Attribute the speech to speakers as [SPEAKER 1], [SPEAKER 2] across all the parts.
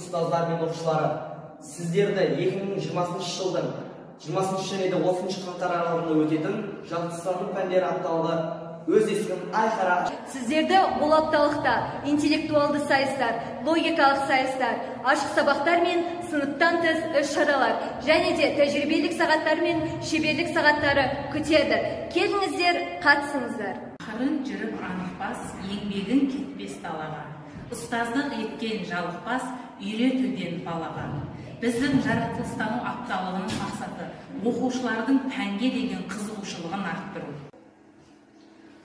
[SPEAKER 1] ұстаздар мен оқушылары, сіздерді 2020 жылдың 20 және 30 қаңтар аралығында өтетін жаратылыстану пәндері апталығы өз есігін айқара.
[SPEAKER 2] Сіздерді бұл апталықта интеллектуалды сайыстар, логикалық сайыстар, ашық сабақтар мен сыныптан тыс іс-шаралар және де тәжірибелік сағаттар мен шеберлік сағаттары күтеді. Келіңіздер, қатысыңыздар.
[SPEAKER 3] Ақырын жүріп анықпас, еңбегін кетпес далаға. Ұстаздық еткен жалықпас, үйретуден балаға. Біздің жаратылыстану апталығының мақсаты оқушылардың пәнге деген қызығушылығын арттыру.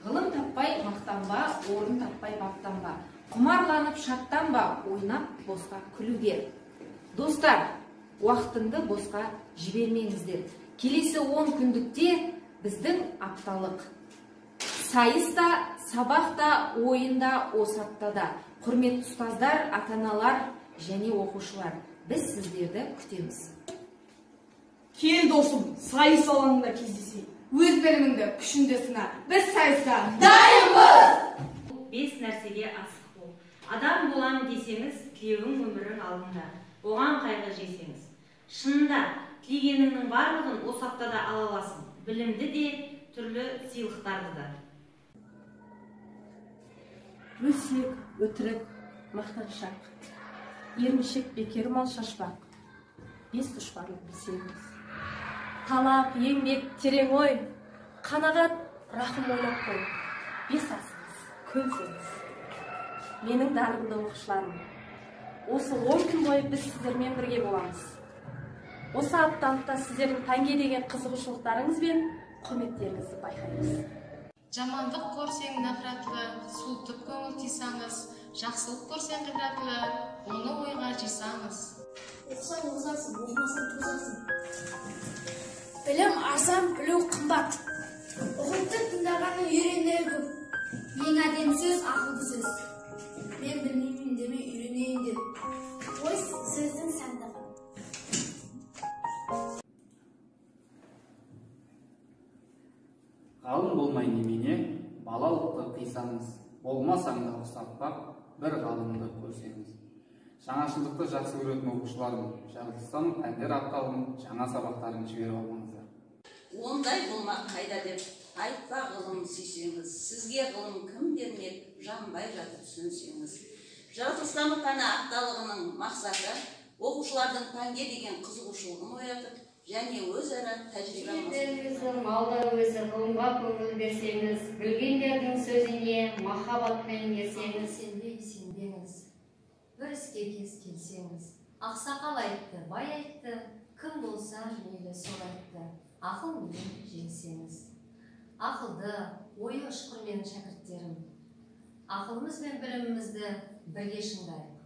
[SPEAKER 4] Ғылым таппай мақтанба, орын таппай баптанба. Құмарланып шаттанба, ойнап босқа күлуге. Достар, уақытыңды босқа жібермеңіздер. Келесі 10 күндікте біздің апталық. Сайыста, сабақта, ойында, осы аптада. Құрметті ұстаздар, ата-аналар және оқушылар, біз сіздерді күтеміз.
[SPEAKER 5] Кел досым, сайыс алаңында кездесейік. Өз біліміңді, күшіңді сына. Біз сайыста дайынбыз!
[SPEAKER 6] 5 нәрсеге асық бол. Адам болам десеңіз, тілеуің өмірің алдында. Оған қайғы жесеңіз. Шынында, тілегеніңнің барлығын осы аптада ала аласың. Білімді де, түрлі сыйлықтарды да.
[SPEAKER 7] Өсек, өтірік, мақтаншақ, еріншек, бекер мал шашпақ. 5 дұшпарлық білсеңіз. Талап, еңбек, терең ой, қанағат, рахым ойлап қой. 5 асыңыз, көнсеңіз. Менің дарынды оқушыларым, осы 10 күн бойы біз сіздермен бірге боламыз. Осы апталықта сіздердің пәнге деген қызығушылықтарыңыз бен құрметтеріңізді байқаймыз.
[SPEAKER 8] Жамандық көрсең нәфратлы, суытып көңіл тисаңыз, жақсылық көрсең ғибратлы, оны ойға жисаңыз.
[SPEAKER 9] Оқысаң озасың, оқымасаң тозасың. Білім арзан, білу қымбат. Ұғымды тыңдағанның үйренері көп. Ең әдемі сөз ақылды сөз. Мен білмеймін деме, үйренейін деп. Ой, сөздің сандығы.
[SPEAKER 10] Ғалым болмай немене, балалықты қисаңыз, болмасаң да ұстатпақ, бір ғалымды көрсеңіз. Жаңашылдықты жақсы көретін оқушыларым, жаратылыстану пәндер апталығының жаңа сабақтарын жіберіп алмаңыздар.
[SPEAKER 11] Ондай болмақ қайда деп айтпа ғылым сүйсеңіз, сізге ғылым кім бермек, жанбай жатып түсінсеңіз. Жаратылыстану пәні апталығының мақсаты оқушылардың пәнге деген қызығушылығын оятып, және өзара тәжірибе
[SPEAKER 12] алмасып. Малда өзі ғылымға көңіл берсеңіз, білгендердің сөзіне махаббатпен ерсеңіз.
[SPEAKER 13] Сенбеңіз, бір іске кез келсеңіз. Ақсақал айтты, бай айтты, кім болса мейлі сол айтты. Ақыл мен жеңсеңіз. Ақылды, ойы ұшқырмен шәкірттерім. Ақылымыз бен білімімізді бірге шыңдайық.